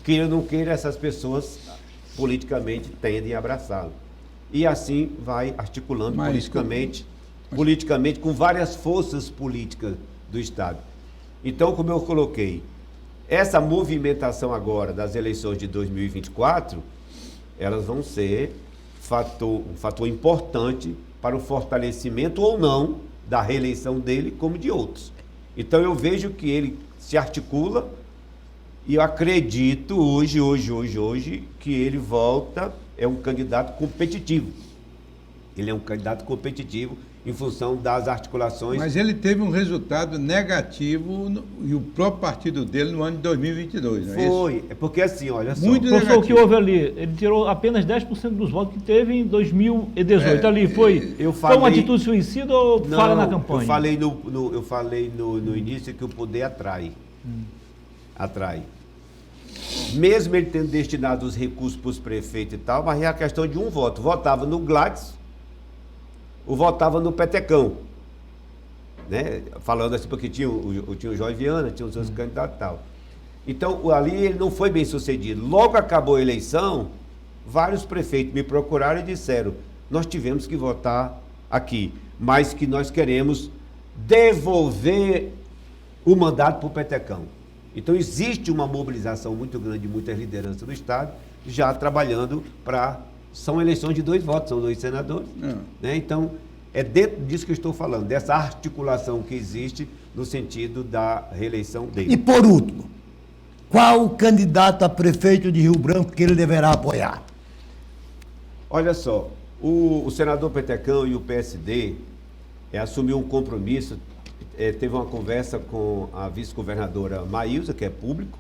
S2: Queira ou não queira, essas pessoas politicamente tendem a abraçá-lo. E assim vai articulando politicamente com várias forças políticas do Estado. Então, como eu coloquei, essa movimentação agora das eleições de 2024, elas vão ser um fator importante para o fortalecimento ou não da reeleição dele, como de outros. Então eu vejo que ele se articula e eu acredito hoje, que ele volta, é um candidato competitivo. Ele é um candidato competitivo em função das articulações.
S3: Mas ele teve um resultado negativo e o próprio partido dele no ano de 2022, não é isso?
S2: Foi, é porque assim, olha só.
S3: Muito
S1: Professor, o que
S3: negativo.
S1: houve ali? Ele tirou apenas 10% dos votos que teve em 2018. Ali foi uma atitude suicida ou falha na campanha?
S2: Eu falei no início que o poder atrai. Atrai. Mesmo ele tendo destinado os recursos para os prefeitos e tal, mas é a questão de um voto. Votava no Gladys, ou votava no Petecão. Né? Falando assim, porque tinha o Jorge Viana, tinha os outros candidatos e tal. Então, ali ele não foi bem sucedido. Logo acabou a eleição, vários prefeitos me procuraram e disseram: nós tivemos que votar aqui, mas que nós queremos devolver o mandato para o Petecão. Então, existe uma mobilização muito grande de muitas lideranças do Estado, já trabalhando para... São eleições de 2 votos, são 2 senadores. Né? Então, é dentro disso que eu estou falando, dessa articulação que existe no sentido da reeleição dele.
S4: E por último, qual o candidato a prefeito de Rio Branco que ele deverá apoiar?
S2: Olha só, o senador Petecão e o PSD assumiu um compromisso, teve uma conversa com a vice-governadora Maísa, que é público,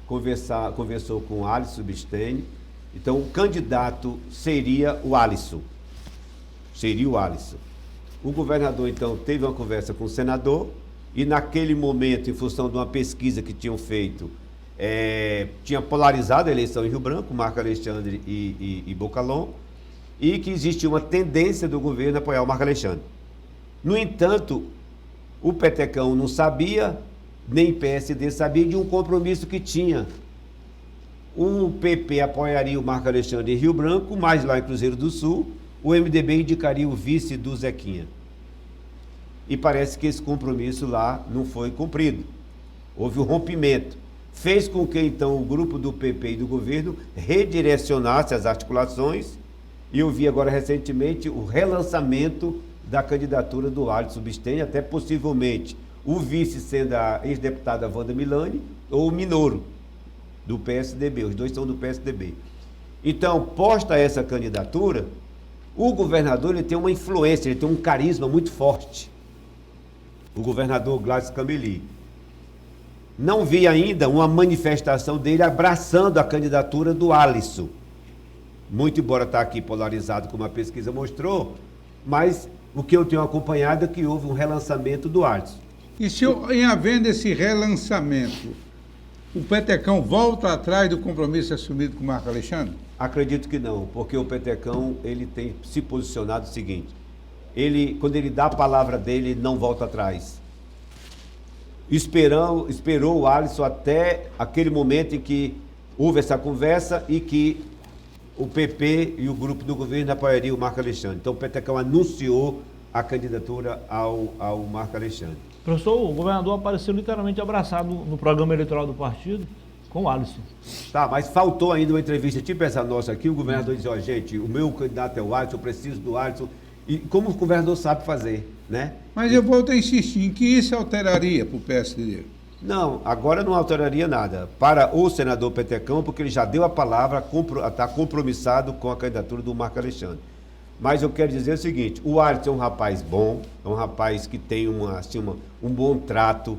S2: conversou com o Alisson Subistene. Então, o candidato seria o Alisson. O governador, então, teve uma conversa com o senador e, naquele momento, em função de uma pesquisa que tinham feito, tinha polarizado a eleição em Rio Branco, Marco Alexandre e Bocalon, e que existia uma tendência do governo a apoiar o Marco Alexandre. No entanto, o Petecão não sabia, nem o PSD sabia de um compromisso que tinha. O PP apoiaria o Marco Alexandre em Rio Branco, mas lá em Cruzeiro do Sul, o MDB indicaria o vice do Zequinha. E parece que esse compromisso lá não foi cumprido. Houve um rompimento. Fez com que, então, o grupo do PP e do governo redirecionasse as articulações, e eu vi agora recentemente o relançamento da candidatura do Alisson Subistene, até possivelmente o vice sendo a ex-deputada Wanda Milani ou o Minoro, do PSDB, os dois são do PSDB. Então, posta essa candidatura, o governador ele tem uma influência, ele tem um carisma muito forte. O governador Gladys Cameli. Não vi ainda uma manifestação dele abraçando a candidatura do Alisson. Muito embora está aqui polarizado, como a pesquisa mostrou, mas o que eu tenho acompanhado é que houve um relançamento do Alisson.
S3: E se em havendo esse relançamento, o Petecão volta atrás do compromisso assumido com o Marco Alexandre?
S2: Acredito que não, porque o Petecão ele tem se posicionado o seguinte: quando ele dá a palavra dele, ele não volta atrás. Esperou o Alisson até aquele momento em que houve essa conversa e que o PP e o grupo do governo apoiariam o Marco Alexandre. Então o Petecão anunciou a candidatura ao Marco Alexandre.
S1: Professor, o governador apareceu literalmente abraçado no programa eleitoral do partido com o Alisson.
S2: Tá, mas faltou ainda uma entrevista tipo essa nossa aqui, o governador disse: ó, gente, o meu candidato é o Alisson, eu preciso do Alisson. E como o governador sabe fazer, né?
S3: Mas eu volto a insistir em que isso alteraria para o PSD.
S2: Não, agora não alteraria nada para o senador Petecão, porque ele já deu a palavra, está compromissado com a candidatura do Marco Alexandre. Mas eu quero dizer o seguinte, o Alisson é um rapaz bom, é um rapaz que tem um bom trato,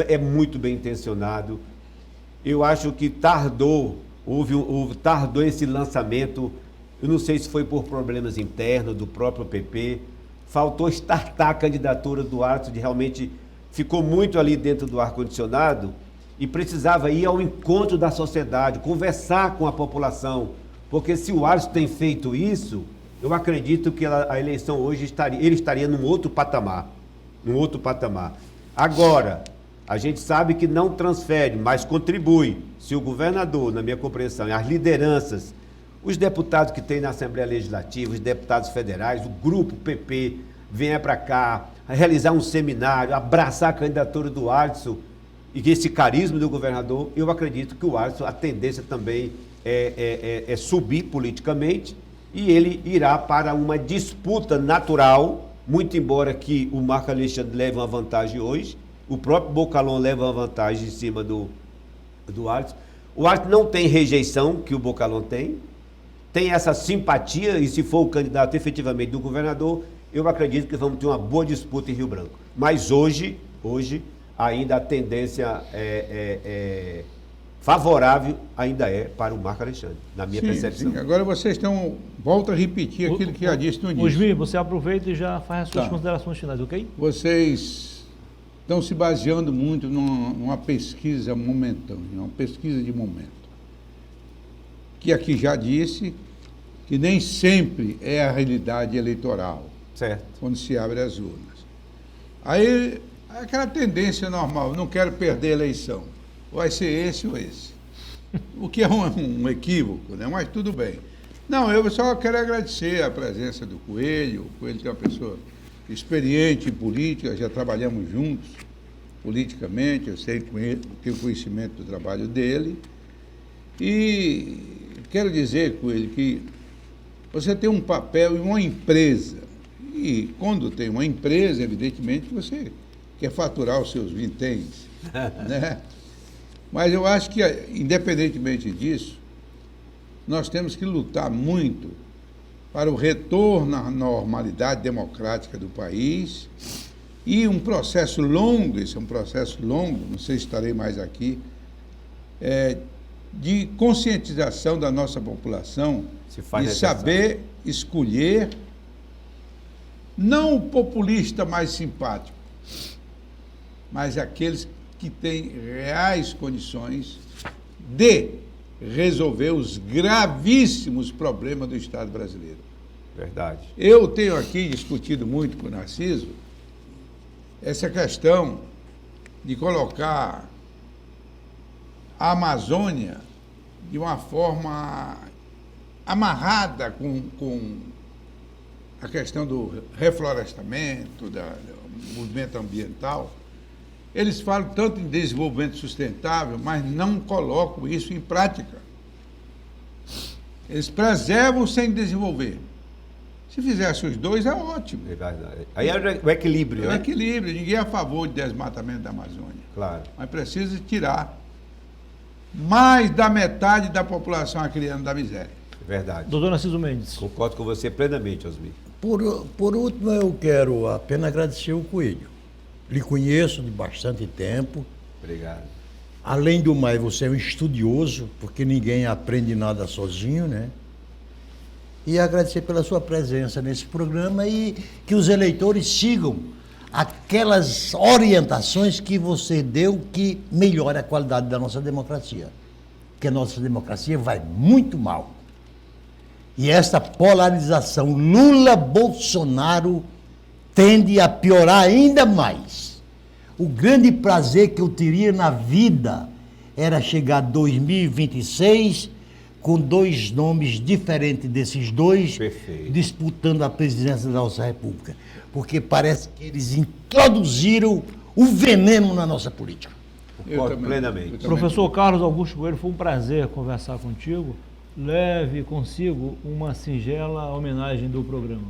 S2: é muito bem intencionado. Eu acho que tardou esse lançamento, eu não sei se foi por problemas internos do próprio PP, faltou startar a candidatura do Alisson, de realmente ficou muito ali dentro do ar-condicionado e precisava ir ao encontro da sociedade, conversar com a população, porque se o Alisson tem feito isso, eu acredito que a eleição hoje ele estaria num outro patamar, Agora, a gente sabe que não transfere, mas contribui. Se o governador, na minha compreensão, e as lideranças, os deputados que tem na Assembleia Legislativa, os deputados federais, o grupo PP, venha para cá, realizar um seminário, abraçar a candidatura do Alisson e esse carisma do governador, eu acredito que o Alisson, a tendência também é subir politicamente e ele irá para uma disputa natural, muito embora que o Marco Alexandre leve uma vantagem hoje, o próprio Bocalon leva uma vantagem em cima do Alisson. O Alisson não tem rejeição que o Bocalon tem essa simpatia, e se for o candidato efetivamente do governador, eu acredito que vamos ter uma boa disputa em Rio Branco. Mas hoje ainda a tendência favorável ainda é para o Marco Alexandre, na minha percepção.
S3: Sim. Agora vocês volta a repetir aquilo que já disse no início.
S1: Osmi, você aproveita e já faz as suas considerações finais, ok?
S3: Vocês estão se baseando muito numa pesquisa momentânea, uma pesquisa de momento. Que aqui já disse que nem sempre é a realidade eleitoral.
S2: Certo.
S3: Quando se abre as urnas. Aí, aquela tendência normal, não quero perder a eleição. Vai ser esse ou esse. O que é um equívoco, né? Mas tudo bem. Não, eu só quero agradecer a presença do Coelho. O Coelho é uma pessoa experiente em política, já trabalhamos juntos politicamente, eu tenho conhecimento do trabalho dele. E quero dizer, Coelho, que você tem um papel em uma empresa. E quando tem uma empresa, evidentemente, você quer faturar os seus vinténs, né? Mas eu acho que, independentemente disso, nós temos que lutar muito para o retorno à normalidade democrática do país e um processo longo, esse é um processo longo, não sei se estarei mais aqui, de conscientização da nossa população e saber escolher não o populista mais simpático, mas aqueles que têm reais condições de resolver os gravíssimos problemas do Estado brasileiro.
S2: Verdade.
S3: Eu tenho aqui discutido muito com o Narciso essa questão de colocar a Amazônia de uma forma amarrada com a questão do reflorestamento, do movimento ambiental. Eles falam tanto em desenvolvimento sustentável, mas não colocam isso em prática. Eles preservam sem desenvolver. Se fizesse os dois, é ótimo.
S2: É verdade. Aí é o equilíbrio, né?
S3: É o equilíbrio. Ninguém é a favor de desmatamento da Amazônia.
S2: Claro.
S3: Mas precisa tirar mais da metade da população criando da miséria.
S2: É verdade.
S1: Doutor Narciso Mendes.
S2: Concordo com você plenamente, Osmi.
S5: Por último, eu quero apenas agradecer o Coelho. Lhe conheço de bastante tempo.
S2: Obrigado.
S5: Além do mais, você é um estudioso, porque ninguém aprende nada sozinho, né? E agradecer pela sua presença nesse programa e que os eleitores sigam aquelas orientações que você deu que melhora a qualidade da nossa democracia. Porque a nossa democracia vai muito mal. E esta polarização Lula-Bolsonaro tende a piorar ainda mais. O grande prazer que eu teria na vida era chegar a 2026 com dois nomes diferentes desses dois,
S2: Perfeito.
S5: disputando a presidência da nossa República. Porque parece que eles introduziram o veneno na nossa política.
S2: Concordo plenamente.
S1: Professor Carlos Augusto Coelho, foi um prazer conversar contigo. Leve consigo uma singela homenagem do programa.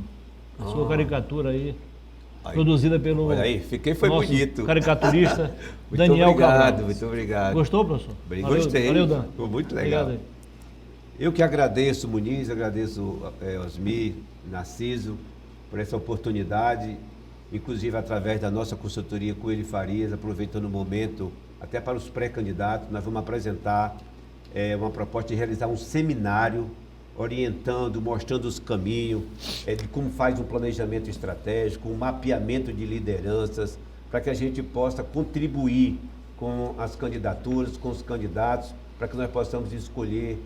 S1: A sua caricatura aí produzida pelo
S2: Olha aí, foi
S1: nosso
S2: bonito.
S1: caricaturista
S2: Muito
S1: Daniel
S2: obrigado,
S1: Cabral.
S2: muito obrigado.
S1: Gostou, professor?
S2: Gostei.
S1: Valeu, Dan.
S2: Ficou muito legal.
S1: Obrigado aí.
S2: Eu que agradeço, Muniz, agradeço Osmir, Narciso, por essa oportunidade, inclusive através da nossa consultoria Coelho Farias, aproveitando o momento, até para os pré-candidatos, nós vamos apresentar uma proposta de realizar um seminário orientando, mostrando os caminhos de como faz um planejamento estratégico, um mapeamento de lideranças, para que a gente possa contribuir com as candidaturas, com os candidatos, para que nós possamos escolher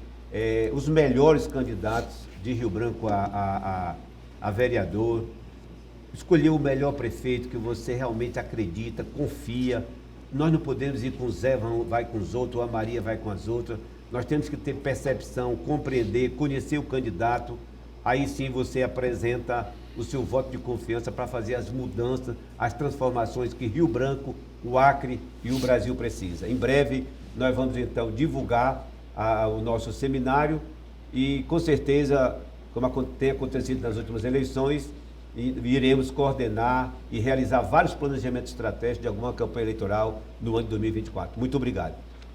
S2: os melhores candidatos de Rio Branco a vereador, escolher o melhor prefeito que você realmente acredita, confia. Nós não podemos ir com o Zé, vai com os outros, ou a Maria vai com as outras. Nós temos que ter percepção, compreender, conhecer o candidato. Aí sim você apresenta o seu voto de confiança para fazer as mudanças, as transformações que Rio Branco, o Acre e o Brasil precisa. Em breve nós vamos então divulgar o nosso seminário e com certeza, como tem acontecido nas últimas eleições, iremos coordenar e realizar vários planejamentos estratégicos de alguma campanha eleitoral no ano de 2024. Muito obrigado.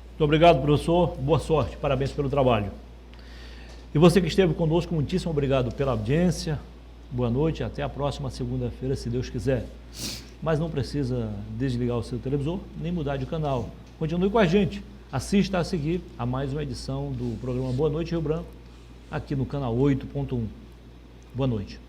S1: Muito obrigado, professor. Boa sorte. Parabéns pelo trabalho. E você que esteve conosco, muitíssimo obrigado pela audiência. Boa noite. Até a próxima segunda-feira, se Deus quiser. Mas não precisa desligar o seu televisor, nem mudar de canal. Continue com a gente. Assista a seguir a mais uma edição do programa Boa Noite Rio Branco, aqui no canal 8.1. Boa noite.